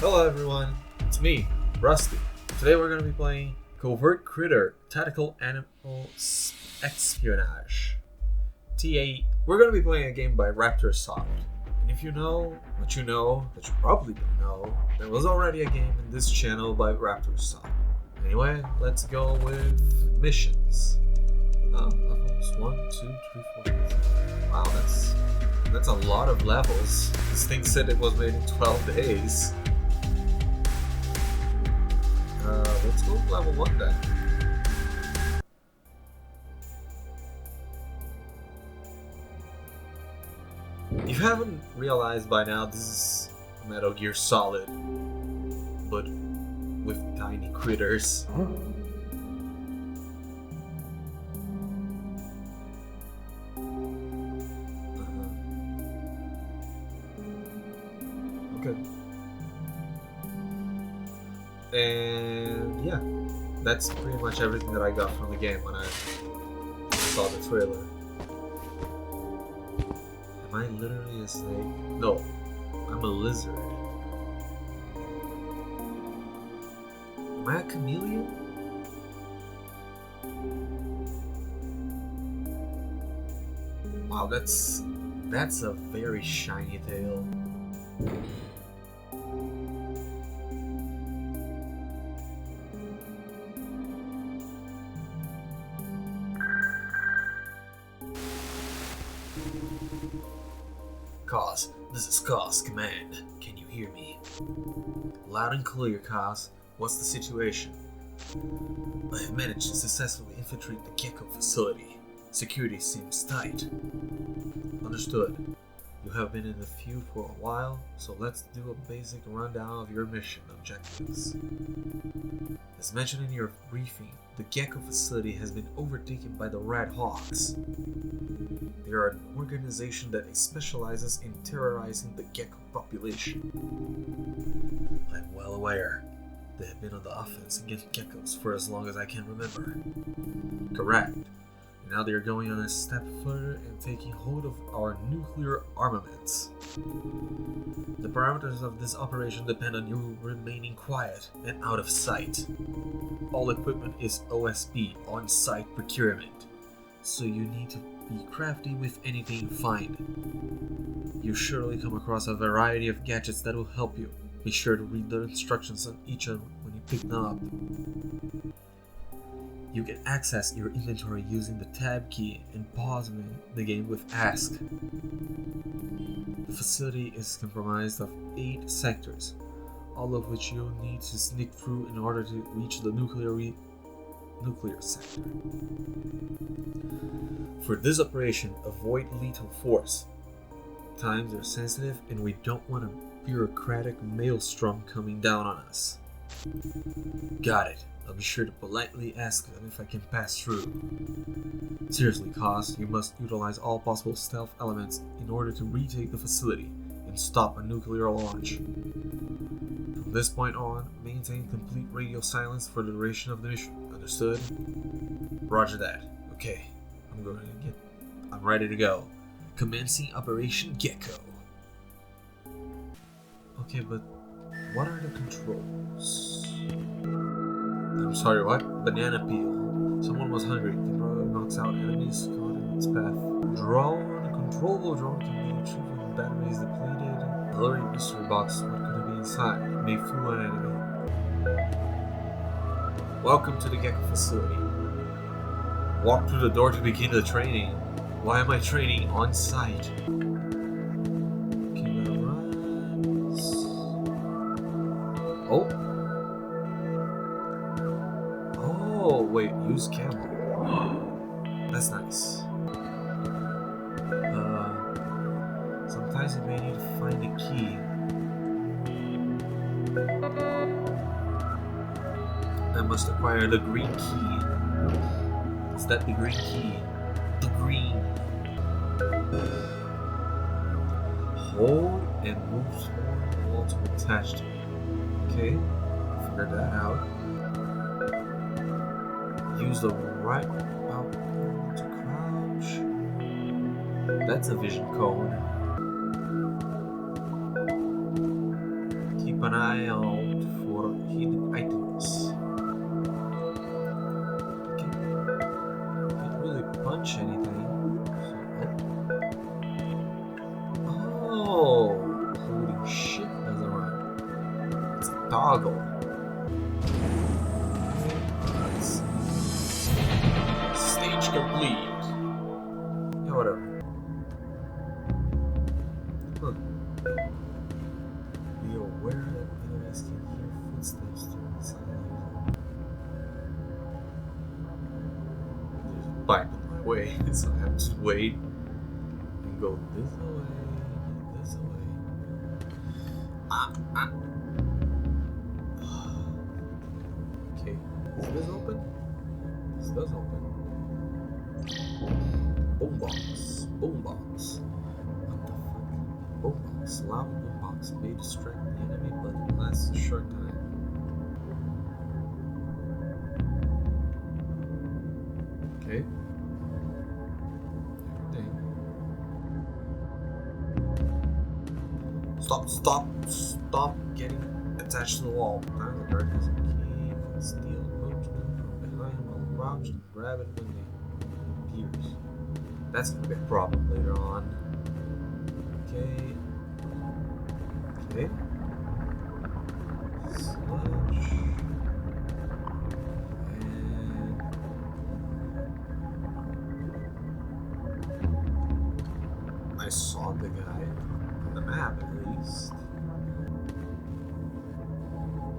Hello everyone, it's me, Rusty. Today we're going to be playing COVERT CRITTER, Tactical Animal Espionage. TA. We're going to be playing a game by Raptor-Soft. And if you know what you know, that you probably don't know, there was already a game in this channel by Raptor-Soft. Anyway, let's go with missions. Levels 1, 2, 3, 4. Wow, that's a lot of levels. This thing said it was made in 12 days. Let's go with level 1 then. If you haven't realized by now, this is Metal Gear Solid, but with tiny critters. Okay. And yeah, that's pretty much everything that I got from the game when I saw the trailer. Am I literally a snake? No, I'm a lizard. Am I a chameleon? Wow, that's a very shiny tail. Cos, this is Cos Command. Can you hear me? Loud and clear, Cos. What's the situation? I have managed to successfully infiltrate the Gecko facility. Security seems tight. Understood. You have been in the field for a while, so let's do a basic rundown of your mission objectives. As mentioned in your briefing, the Gecko facility has been overtaken by the Red Hawks. They are an organization that specializes in terrorizing the gecko population. I'm well aware. They have been on the offense against geckos for as long as I can remember. Correct. Now they are going on a step further and taking hold of our nuclear armaments. The parameters of this operation depend on you remaining quiet and out of sight. All equipment is OSP, on-site procurement, so you need to be crafty with anything you find. You surely come across a variety of gadgets that will help you. Be sure to read the instructions on each of them when you pick them up. You can access your inventory using the tab key and pause the game with ask. The facility is comprised of 8 sectors, all of which you'll need to sneak through in order to reach the nuclear sector. For this operation, avoid lethal force. Times are sensitive and we don't want a bureaucratic maelstrom coming down on us. Got it. I'll be sure to politely ask them if I can pass through. Seriously, Cos, you must utilize all possible stealth elements in order to retake the facility and stop a nuclear launch. From this point on, maintain complete radio silence for the duration of the mission. Understood? Roger that. Okay, I'm ready to go. Commencing Operation Gecko. Okay, but what are the controls? I'm sorry, what? Banana peel. Someone was hungry. The brother knocks out enemies caught in its path. Drone. Controllable drone can be retrieved when the battery is depleted. Alert mystery box. What could it be inside? May fool an enemy. Welcome to the Gecko facility. Walk through the door to begin the training. Why am I training on site? Oh. Oh, wait, use camel. That's nice. Sometimes you may need to find a key. I must acquire the green key. Is that the green key? The green. Hold and move toward the wall to attach to it. Okay, figured that out. Use the right button to crouch. That's a vision cone. Keep keep an eye out for hidden items. Can't really punch anything. Oh, holy shit, doesn't run. It's a toggle. Stage complete. Yeah, whatever. Be aware that enemies can hear footsteps through the silence. There's a pipe in my way, so I have to wait and go this way, this way. Okay, is this open? This does open. Boombox. Boombox. What the fuck? Boombox. Loud boombox may distract the enemy, but it lasts a short time. Okay. Stop getting attached to the wall. Time the guard has a key, can steal, approach them from behind while crouched and grab it when they appears. That's gonna be a problem later on. Okay. Sludge. And I saw the guy on the map at least.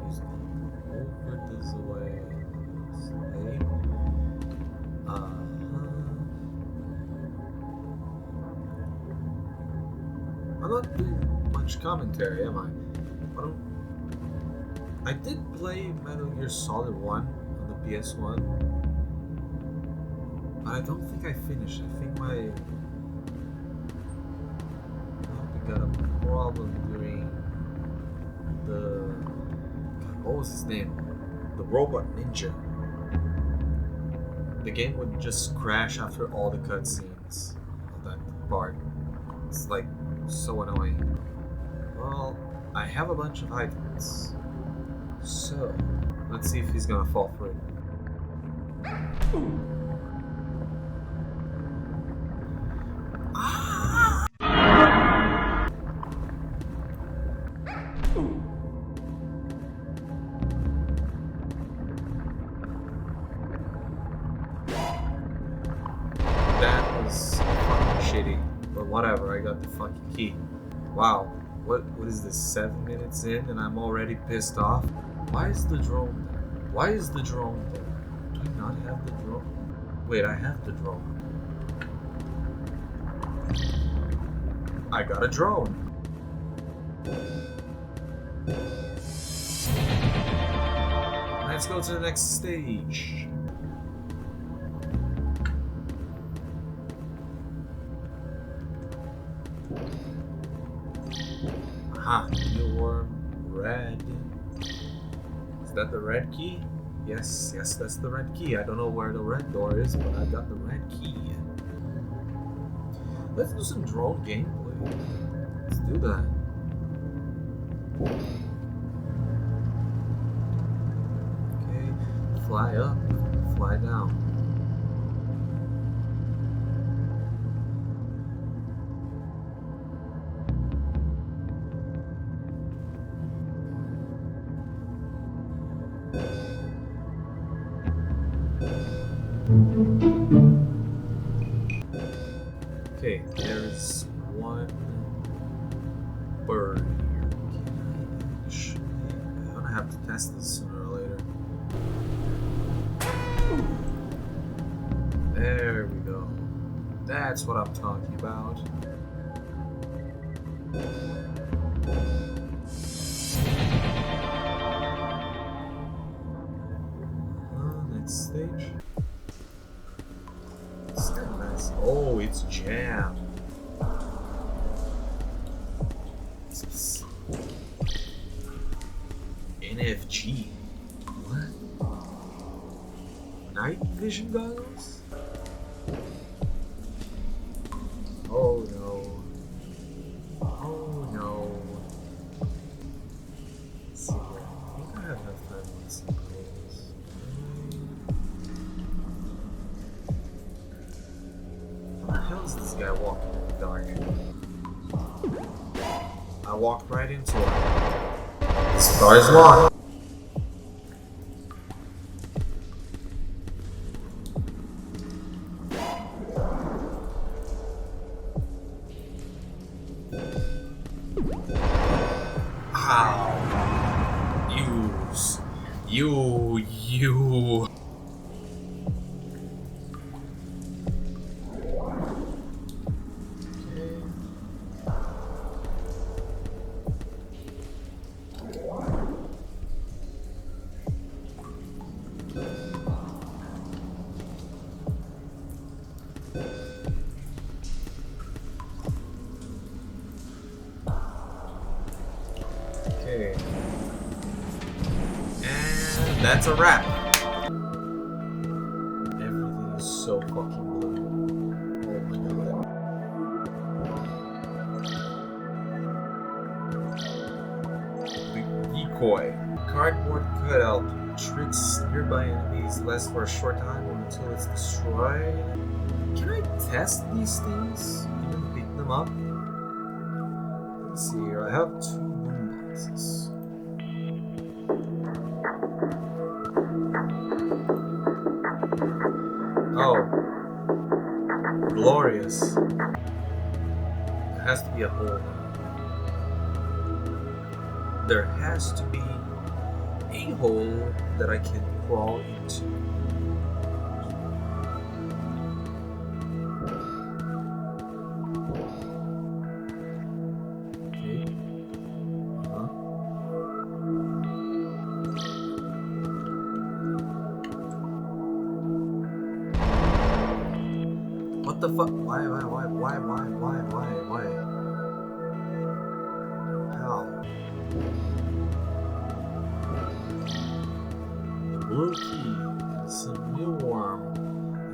He's over this way. I'm not doing much commentary, am I? I did play Metal Gear Solid 1 on the PS1, but I don't think I finished. I think we got a problem during the... God, what was his name? The Robot Ninja. The game would just crash after all the cutscenes of that part. It's like so annoying. Well, I have a bunch of items. So, let's see if he's gonna fall for it. That was fucking shitty, but whatever, I got the fucking key. Wow, what is this, 7 minutes in and I'm already pissed off? Why is the drone there? Why is the drone there? Do I not have the drone? Wait, I have the drone. I got a drone. Let's go to the next stage. Aha, mealworm, red. Is that the red key? Yes, that's the red key. I don't know where the red door is, but I got the red key. Let's do some drone gameplay. Let's do that. Okay, fly up, fly down. Okay, there's one bird here. I'm gonna have to test this sooner or later. There we go. That's what I'm talking about. Next stage. It's kind of nice. Oh, it's jammed. NFG. What? Night vision goggles? Oh no. Oh no. Where the hell is this guy walking in the dark? I walked right into it. This door is locked. You. Okay. And that's a wrap. Everything is so fucking blue. Oh my god. The decoy. Cardboard cutout tricks nearby enemies, lasts for a short time or until it's destroyed. Can I test these things? Even pick them up? Let's see here. I have 2 boom boxes. Oh. Glorious. There has to be a hole now. There has to be a hole that I can crawl into. Okay. What the fuck? Why? How? Blue key, some new worm.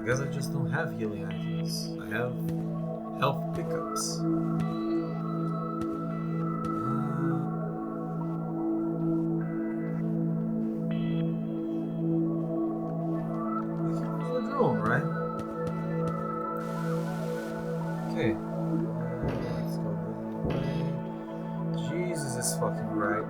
I guess I just don't have healing items. I have health pickups. We can use the drone, right? Okay. Let's go this way. Jesus is fucking right.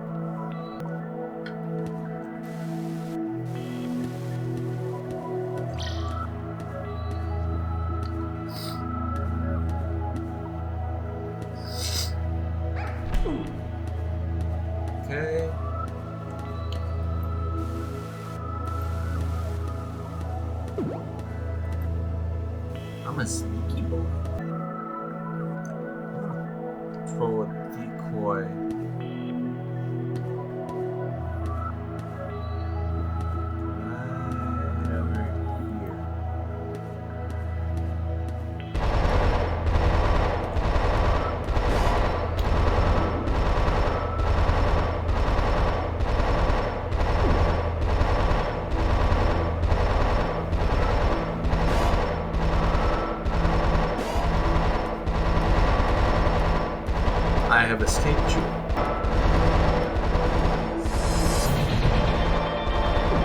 Okay. I'm a sneaky boy. Throw a decoy. Right over here. I have escaped you.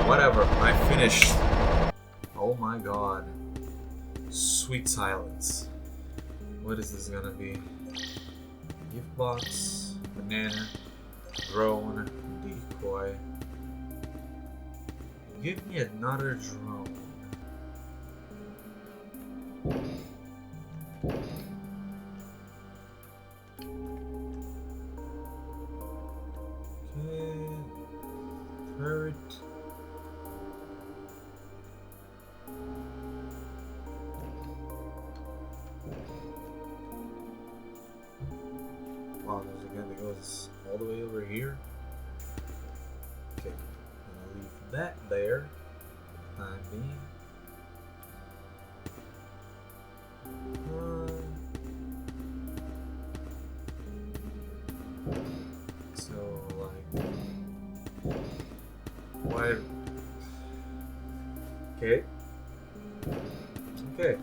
Whatever, I finished. Oh my god. Sweet silence. What is this gonna be? Gift box, banana, drone, decoy. Give me another drone. Turret. Wow, there's a gun that goes all the way over here. Okay, I'm gonna leave that there for the time being. So, like, why? Okay. Okay.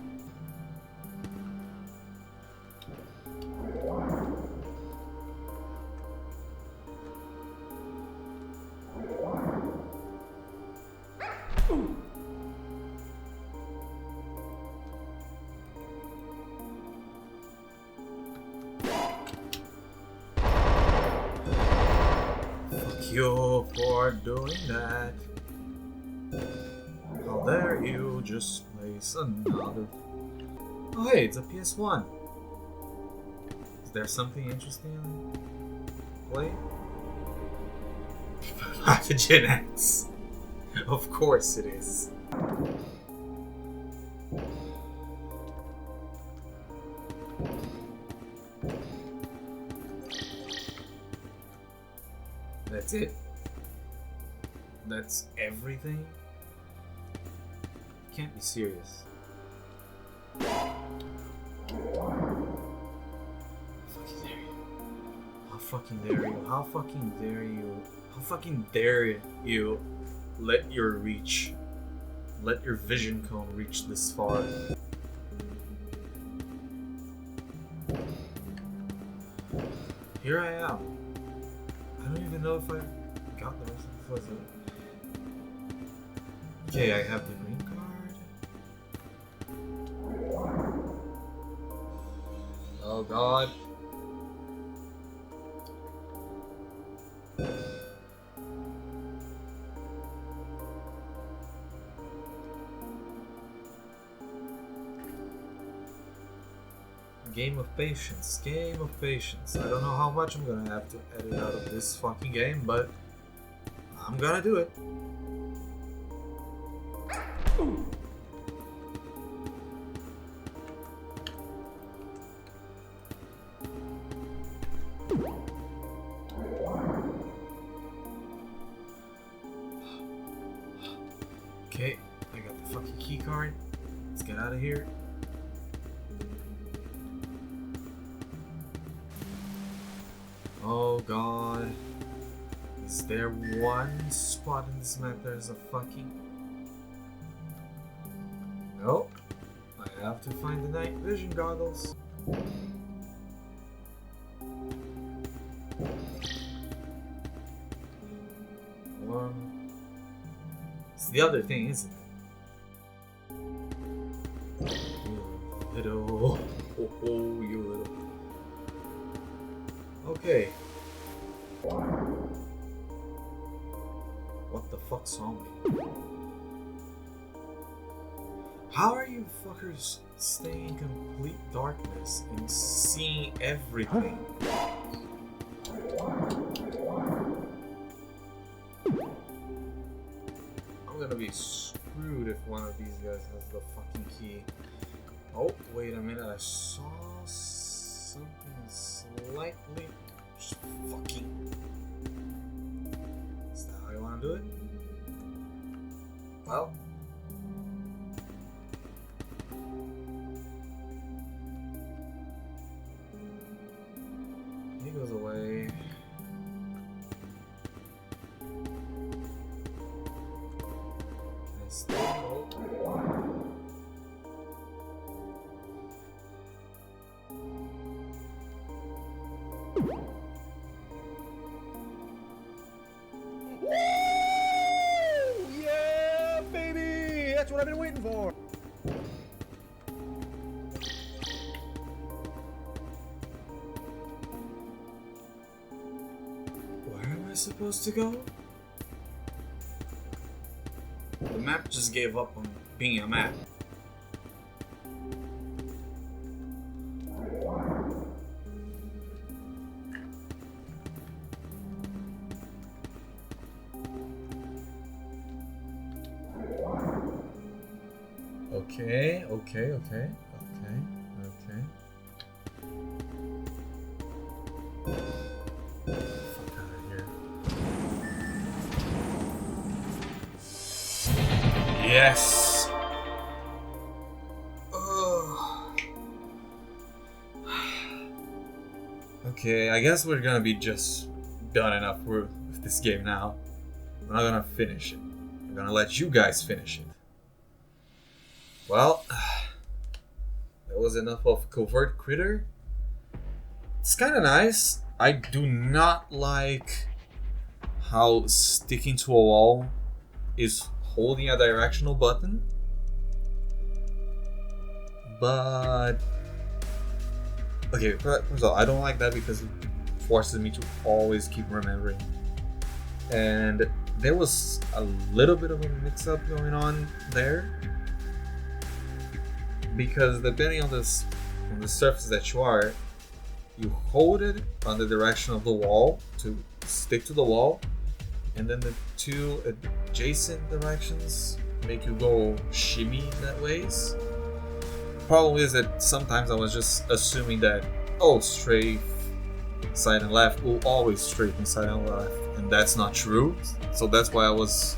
Thank you for doing that. How dare you just place another... Oh hey, it's a PS1. Is there something interesting on play? Pathogen X. Of course it is. That's it? That's everything? You can't be serious. How fucking dare you? How fucking dare you? How fucking dare you let your vision cone reach this far? Here I am. I don't even know if I got the rest of the puzzle. Okay, I have the green card. Oh god. Game of patience, game of patience. I don't know how much I'm gonna have to edit out of this fucking game, but I'm gonna do it. Okay, I got the fucking key card. Let's get out of here. Oh god. Is there one spot in this map that is a fucking... Nope. I have to find the night vision goggles. It's the other thing, isn't it? You little... Oh, you little... Okay. What the fuck's wrong with me? How are you fuckers staying in complete darkness and seeing everything? I'm gonna be screwed if one of these guys has the fucking key. Oh, wait a minute, I saw something slightly just fucking... Is that how you want to do it? Well, he goes away. Can I still Yeah, baby! That's what I've been waiting for! Where am I supposed to go? The map just gave up on being a map. Okay. Fuck out of here. Yes! Ugh. Okay, I guess we're gonna be just done enough with this game now. We're not gonna finish it. We're gonna let you guys finish it. Well, that was enough of Covert Critter. It's kind of nice. I do not like how sticking to a wall is holding a directional button. But... okay, first of all, I don't like that because it forces me to always keep remembering and there was a little bit of a mix-up going on there, because depending on the surface that you are, you hold it on the direction of the wall to stick to the wall, and then the two adjacent directions make you go shimmy that ways. Problem is that sometimes I was just assuming that strafe side and left will always straighten side and left, and that's not true. So that's why I was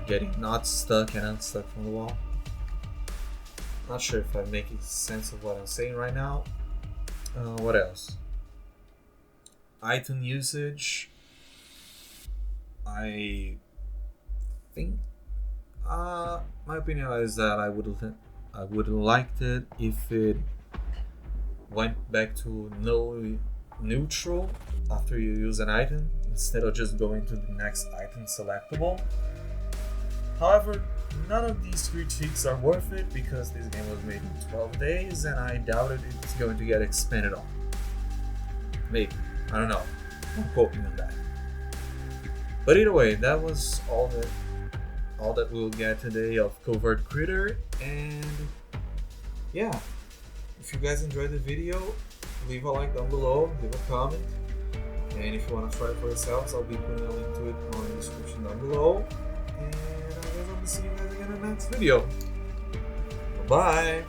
getting not stuck and unstuck from the wall. Not sure if I'm making sense of what I'm saying right now. What else? Item usage. I think my opinion is that I would liked it if it went back to no neutral after you use an item instead of just going to the next item selectable. However, none of these critiques are worth it because this game was made in 12 days and I doubted it's going to get expanded on. Maybe. I don't know. Don't quote me on that. But either way, that was all that we'll get today of Covert Critter, and yeah, if you guys enjoyed the video, leave a like down below, leave a comment, and if you want to try it for yourselves, I'll be putting a link to it on the description down below, and I guess I'll be seeing you guys again in the next video. Bye!